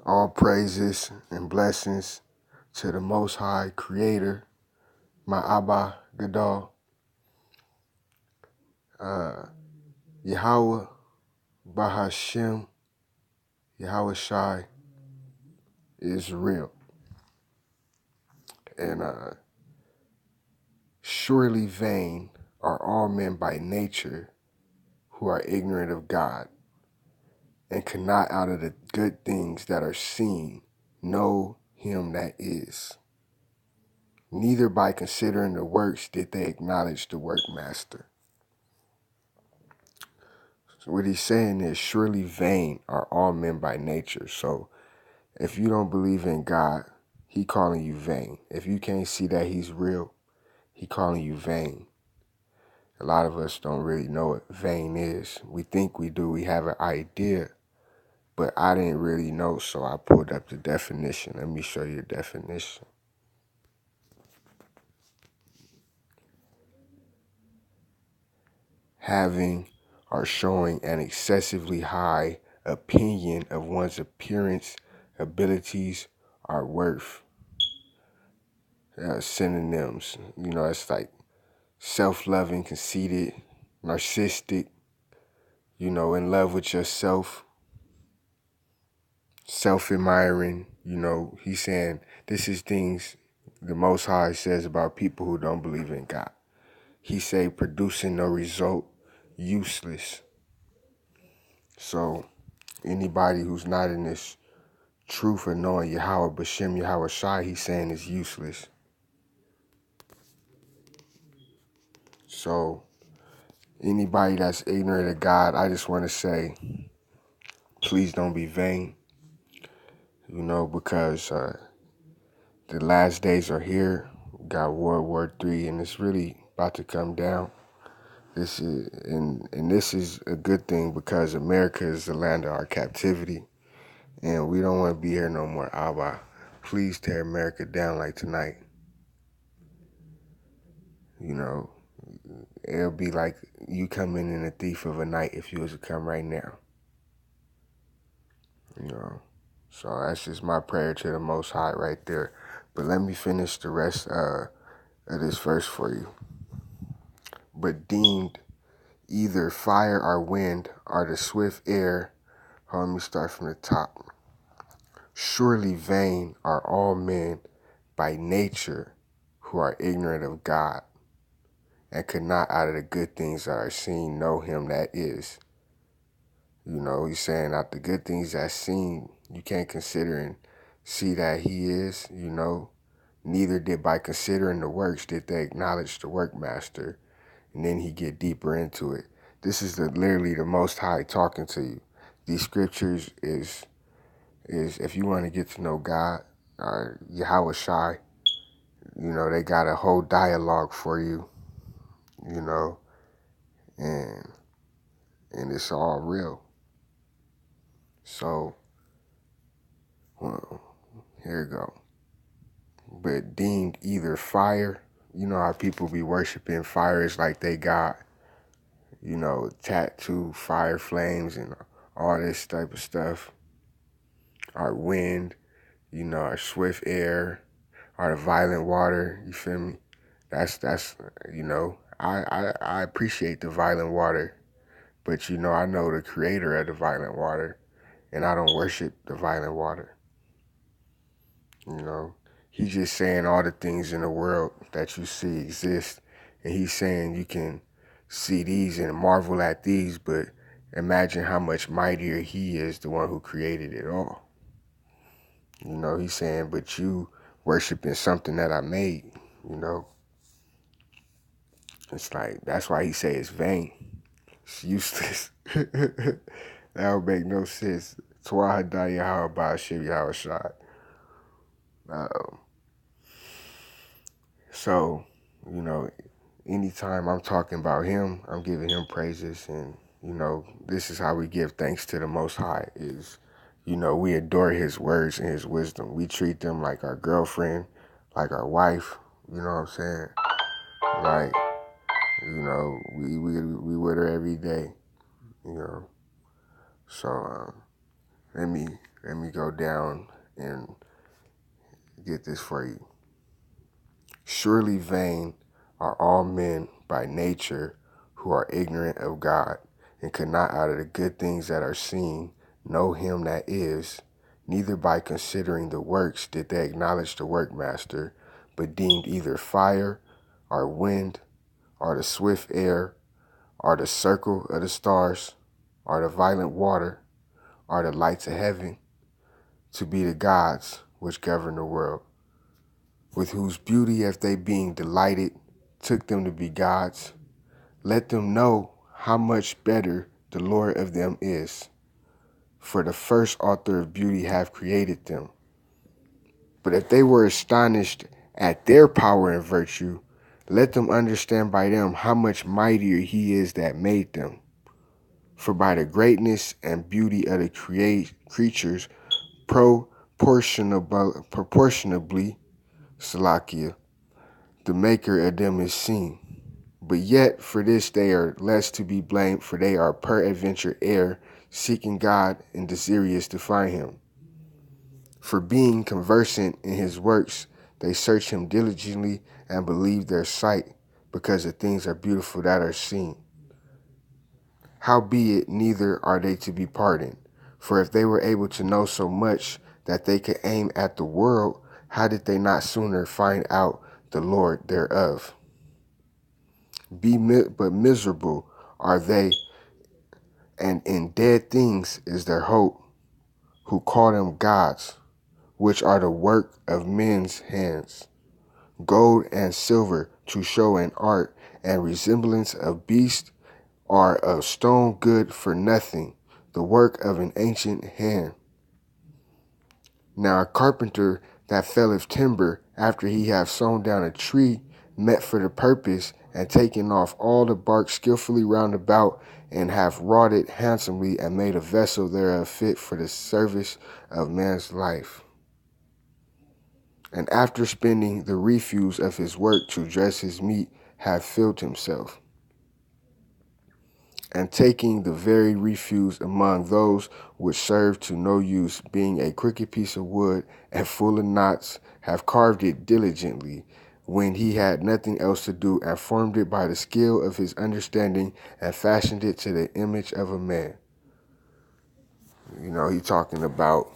All praises and blessings to the Most High Creator, my Abba Gadol, Yahawashi Bahashem, Yahawashi is real. And surely vain are all men by nature who are ignorant of God, and cannot out of the good things that are seen know him that is. Neither by considering the works did they acknowledge the workmaster. So what he's saying is, surely vain are all men by nature. So if you don't believe in God, he calling you vain. If you can't see that he's real, he calling you vain. A lot of us don't really know what vain is. We think we do. We have an idea, but I didn't really know, so I pulled up the definition. Let me show you the definition. Having or showing an excessively high opinion of one's appearance, abilities, or worth. Synonyms, it's like self-loving, conceited, narcissistic, in love with yourself, self-admiring. He's saying this is things the Most High says about people who don't believe in God. He say producing no result, useless. So anybody who's not in this truth of knowing Yahweh, Bashem, Yahweh Shai, he's saying is useless. So anybody that's ignorant of God, I just want to say, please don't be vain, because the last days are here. We got World War III, and it's really about to come down. This is and this is a good thing, because America is the land of our captivity, and we don't want to be here no more. Abba, please tear America down like tonight. It'll be like you coming in a thief of a night if you was to come right now. So that's just my prayer to the Most High right there. But let me finish the rest of this verse for you. But deemed either fire or wind or the swift air. Let me start from the top. Surely vain are all men by nature who are ignorant of God, and could not out of the good things that are seen know him that is. He's saying out the good things that's seen, you can't consider and see that he is, Neither did by considering the works did they acknowledge the workmaster. And then he get deeper into it. This is literally the Most High talking to you. These scriptures is if you want to get to know God, or Yahweh Shai, they got a whole dialogue for you, and it's all real. So, well, here we go. But deemed either fire, how people be worshiping fire is like they got, tattoo fire flames and all this type of stuff. Or wind, or swift air, or the violent water, you feel me? That's I appreciate the violent water, but I know the creator of the violent water, and I don't worship the violent water. He's just saying all the things in the world that you see exist, and he's saying you can see these and marvel at these, but imagine how much mightier he is, the one who created it all. He's saying, but you worshiping something that I made, It's like, that's why he say it's vain. It's useless. That would make no sense. Twahada Yahawashi Is Living. So, anytime I'm talking about him, I'm giving him praises, and, this is how we give thanks to the Most High is, we adore his words and his wisdom. We treat them like our girlfriend, like our wife, you know what I'm saying? Like, we with her every day, So, let me Let me go down and get this for you. Surely vain are all men by nature who are ignorant of God, and cannot out of the good things that are seen know him that is, neither by considering the works did they acknowledge the workmaster, but deemed either fire, or wind, or the swift air, or the circle of the stars, or the violent water, or the lights of heaven, to be the gods which govern the world, with whose beauty as they being delighted took them to be gods. Let them know how much better the Lord of them is, for the first author of beauty hath created them. But if they were astonished at their power and virtue, let them understand by them how much mightier he is that made them. For by the greatness and beauty of the creatures proportionably, Salakia, the maker of them is seen. But yet for this they are less to be blamed, for they are peradventure err, seeking God and desirous to find him. For being conversant in his works, they search him diligently and believe their sight, because the things are beautiful that are seen. Howbeit neither are they to be pardoned. For if they were able to know so much that they could aim at the world, how did they not sooner find out the Lord thereof? But miserable are they, and in dead things is their hope, who call them gods, which are the work of men's hands. Gold and silver to show an art and resemblance of beast are of stone good for nothing, the work of an ancient hand. Now a carpenter that felleth timber after he hath sawn down a tree, met for the purpose, and taken off all the bark skillfully round about, and hath wrought it handsomely, and made a vessel thereof fit for the service of man's life. And after spending the refuse of his work to dress his meat, hath filled himself. And taking the very refuse among those which serve to no use, being a crooked piece of wood and full of knots, have carved it diligently, when he had nothing else to do, and formed it by the skill of his understanding, and fashioned it to the image of a man. He talking about,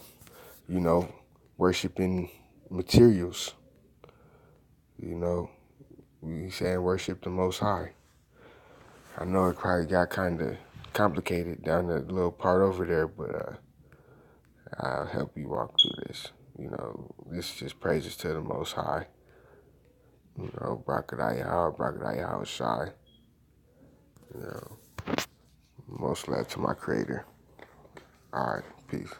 worshiping materials. We saying worship the Most High. I know it probably got kind of complicated down the little part over there, but I'll help you walk through this. This is just praises to the Most High. Brakadai Yahawashi, Brakadai Yahawashi. Most love to my Creator. All right, peace.